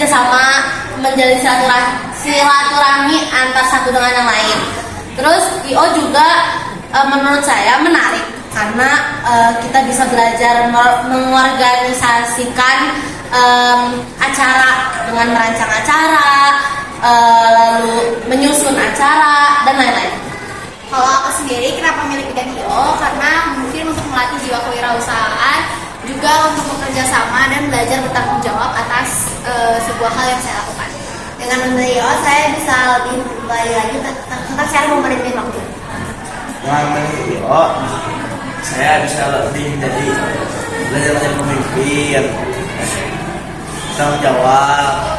kerjasama, menjalin silaturahmi antar satu dengan yang lain. Terus IO juga menurut saya menarik karena kita bisa belajar mengorganisasikan acara dengan merancang acara, lalu menyusun acara dan lain-lain. Kalau aku sendiri kenapa milih bidang IO? Karena mungkin untuk melatih jiwa kewirausahaan, juga untuk bekerja sama dan belajar bertanggung jawab atas sebuah hal yang saya lakukan. Dengan memilih IO, saya bisa lebih belajar lagi tentang cara memanage waktu. Dengan memilih IO, saya bisa lebih belajar menjadi pemimpin, tanggung jawab.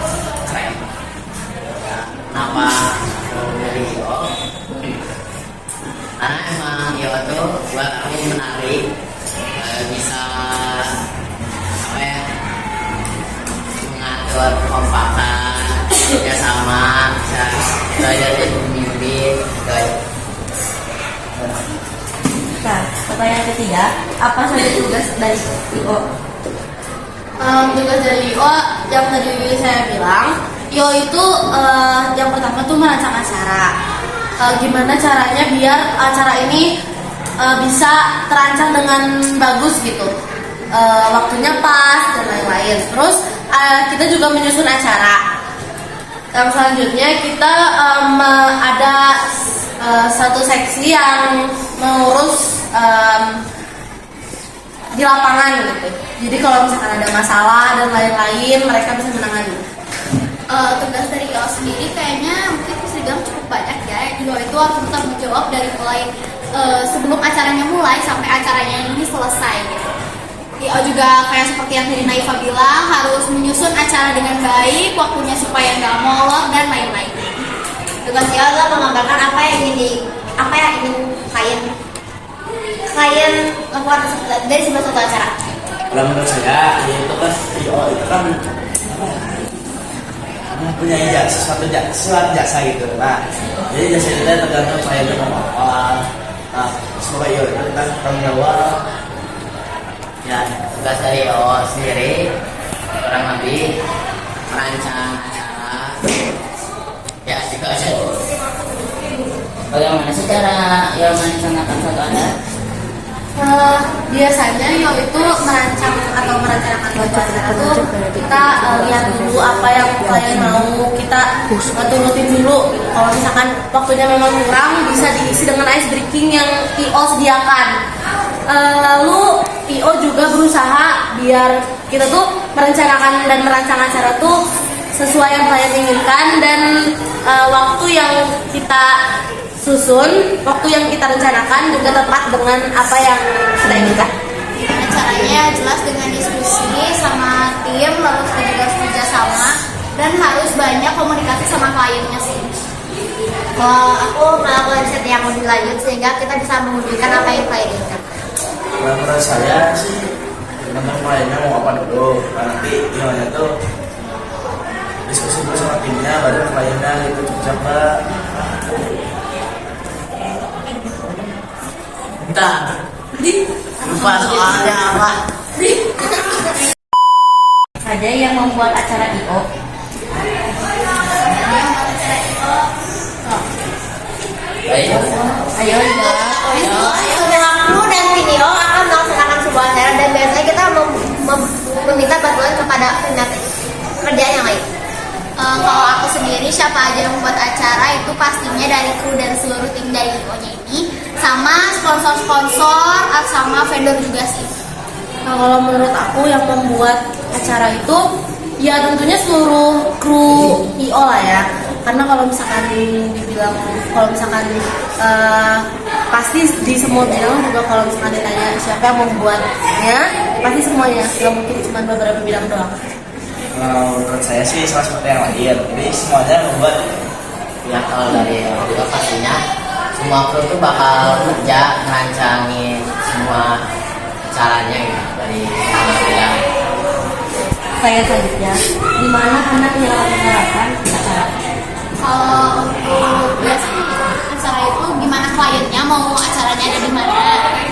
Kenapa memilih IO? Karena emang IO tuh buat aku menarik, bisa apa ya, mengatur kekompakan, kerjasama, bisa belajar jadi pemimpin. Nah, pertanyaan ketiga, apa saja tugas dari IO? Tugas dari IO yang tadi saya bilang, IO itu yang pertama tuh merancang acara. Gimana caranya biar acara ini bisa terancang dengan bagus gitu, waktunya pas dan lain-lain. Terus kita juga menyusun acara. Yang selanjutnya kita ada satu seksi yang mengurus di lapangan gitu. Jadi kalau misalkan ada masalah dan lain-lain, mereka bisa menangani. Tugas dari IO sendiri kayaknya mungkin bisa dibilang cukup banyak ya. IO itu harus bertanggung jawab dari mulai sebelum acaranya mulai sampai acaranya ini selesai gitu. IO juga kayak seperti yang tadi Naifa bilang, harus menyusun acara dengan baik, waktunya supaya nggak molor dan lain-lain. Tugas IO adalah menggambarkan apa yang ingin klien lakukan dari sebuah suatu acara. Kalau menurut saya, itu kan IO itu kan mempunyai suatu jasa gitu. Nah, jadi jasa itu tergantung saya itu mau apa. Nah, semoga IO itu kita tanggung jawab. Ya, tugas dari IO sendiri kurang lebih merancang acara. Ya, juga bagaimana sih cara IO merancangkan suatu acara? Biasanya IO itu merencanakan suatu acara tuh kita lihat dulu apa yang klien mau, kita turutin dulu. Kalau misalkan waktunya memang kurang, bisa diisi dengan ice breaking yang IO sediakan. Lalu IO juga berusaha biar kita tuh merencanakan dan merancang acara tuh sesuai yang klien inginkan, dan waktu yang kita susun, waktu yang kita rencanakan juga tepat dengan apa yang kita inginkan. Gimana caranya? Jelas dengan diskusi sama tim, lalu kita juga harus kerja sama dan harus banyak komunikasi sama kliennya sih. Kalau aku melakukan riset yang lebih lanjut sehingga kita bisa mewujudkan apa yang klien inginkan. Kalau menurut saya sih, teman-teman kliennya mau apa dulu. Nanti IO-nya tuh diskusi dulu sama timnya, baru kliennya gitu coba. Bentar, lupa soalnya apa? Saja yang membuat acara IO. Ayo, Ayo ya. Aku dan video akan melaksanakan sebuah acara dan biasanya kita meminta bantuan kepada pekerjaan yang lain. Kalau aku sendiri, siapa aja yang membuat acara itu pastinya dari kru dan seluruh tim dari IO-nya ini, sama sponsor-sponsor, sama vendor juga sih. Nah, kalau menurut aku yang membuat acara itu ya tentunya seluruh kru IO lah ya. Karena kalau misalkan pasti di semua bidang juga, kalau misalkan ditanya siapa yang membuatnya, pasti semuanya, nggak mungkin cuma beberapa bidang doang. Menurut saya sih sama seperti yang lain. Jadi semuanya membuat. ya kalau dari juga pastinya semua kru tuh bakal kerja ngerancangin semua caranya gitu dari bidang. Saya selanjutnya, di mana Anda menyerahkan acara? Kalau untuk biasanya acara itu gimana kliennya mau acaranya ada di mana.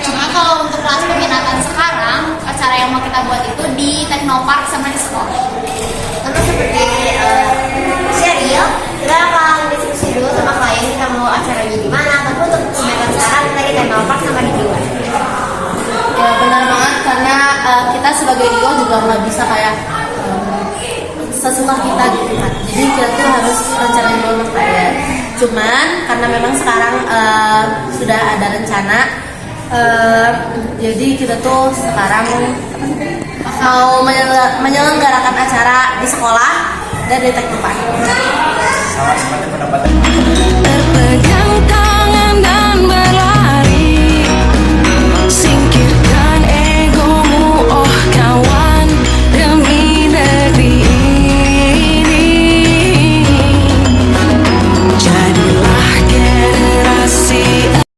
Cuma kalau untuk kelas peminatan sekarang, acara yang mau kita buat itu di Teknopark sama di sekolah. Karena seperti Cuman karena memang sekarang sudah ada rencana, jadi kita tuh sekarang mau menyelenggarakan acara di sekolah dan di Teknopark.